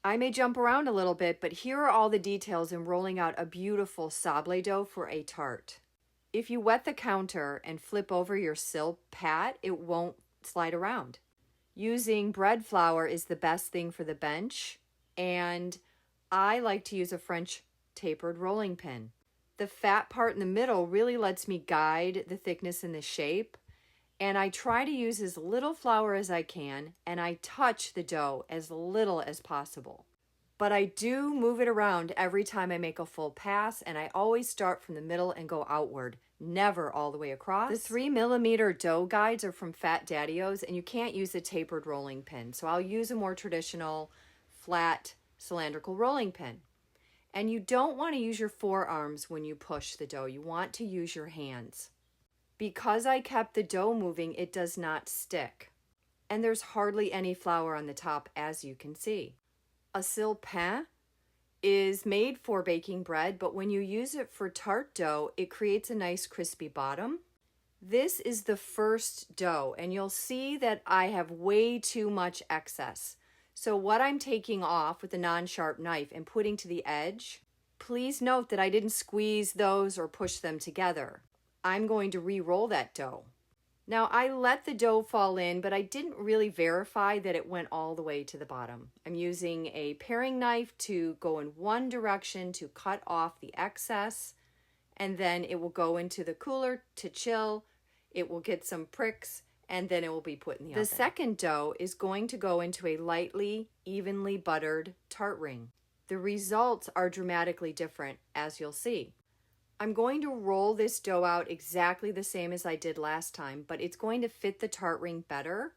I may jump around a little bit, but here are all the details in rolling out a beautiful sablé dough for a tart. If you wet the counter and flip over your silk pat, it won't slide around. Using bread flour is the best thing for the bench, and I like to use a French tapered rolling pin. The fat part in the middle really lets me guide the thickness and the shape, and I try to use as little flour as I can, and I touch the dough as little as possible. But I do move it around every time I make a full pass, and I always start from the middle and go outward, never all the way across. The 3mm dough guides are from Fat Daddy-O's, and you can't use a tapered rolling pin, so I'll use a more traditional flat cylindrical rolling pin. And you don't want to use your forearms when you push the dough. You want to use your hands. Because I kept the dough moving, it does not stick. And there's hardly any flour on the top, as you can see. A silk pain is made for baking bread, but when you use it for tart dough, it creates a nice crispy bottom. This is the first dough, and you'll see that I have way too much excess. So what I'm taking off with a non-sharp knife and putting to the edge, please note that I didn't squeeze those or push them together. I'm going to re-roll that dough. Now I let the dough fall in, but I didn't really verify that it went all the way to the bottom. I'm using a paring knife to go in one direction to cut off the excess, and then it will go into the cooler to chill. It will get some pricks, and then it will be put in the oven. The second dough is going to go into a lightly, evenly buttered tart ring. The results are dramatically different, as you'll see. I'm going to roll this dough out exactly the same as I did last time, but it's going to fit the tart ring better.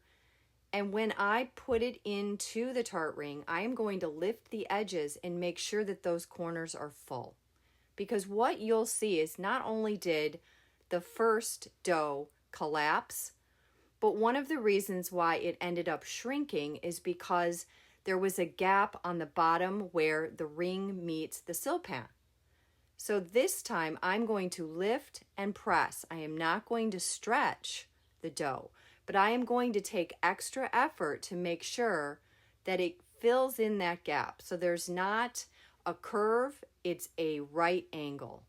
And when I put it into the tart ring, I am going to lift the edges and make sure that those corners are full. Because what you'll see is not only did the first dough collapse, but one of the reasons why it ended up shrinking is because there was a gap on the bottom where the ring meets the silk pain. So this time I'm going to lift and press. I am not going to stretch the dough, but I am going to take extra effort to make sure that it fills in that gap. So there's not a curve, it's a right angle.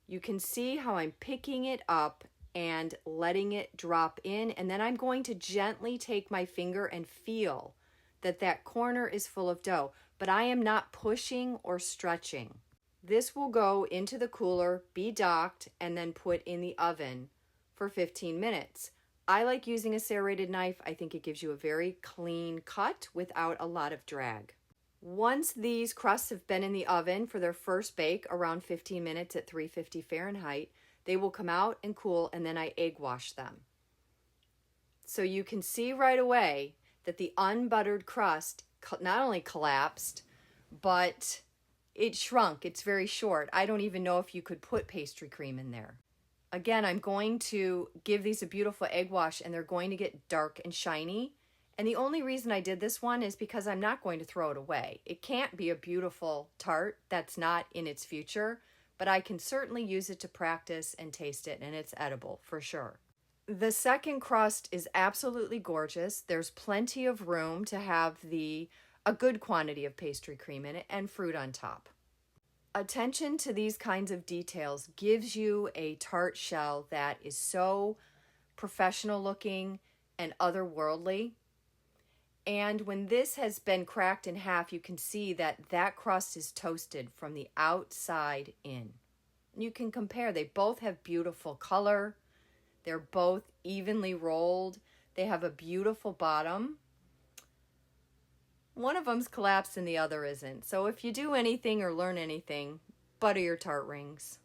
You can see how I'm picking it up and letting it drop in, and then I'm going to gently take my finger and feel that that corner is full of dough, but I am not pushing or stretching. This will go into the cooler, be docked, and then put in the oven for 15 minutes. I like using a serrated knife. I think it gives you a very clean cut without a lot of drag. Once these crusts have been in the oven for their first bake around 15 minutes at 350 Fahrenheit, they will come out and cool, and then I egg wash them. So you can see right away that the unbuttered crust not only collapsed, but it shrunk. It's very short. I don't even know if you could put pastry cream in there. Again, I'm going to give these a beautiful egg wash, and they're going to get dark and shiny. And the only reason I did this one is because I'm not going to throw it away. It can't be a beautiful tart. That's not in its future, but I can certainly use it to practice and taste it, and it's edible for sure. The second crust is absolutely gorgeous. There's plenty of room to have a good quantity of pastry cream in it and fruit on top. Attention to these kinds of details gives you a tart shell that is so professional looking and otherworldly. And when this has been cracked in half, you can see that that crust is toasted from the outside in. You can compare. They both have beautiful color. They're both evenly rolled. They have a beautiful bottom. One of them's collapsed and the other isn't. So if you do anything or learn anything, butter your tart rings.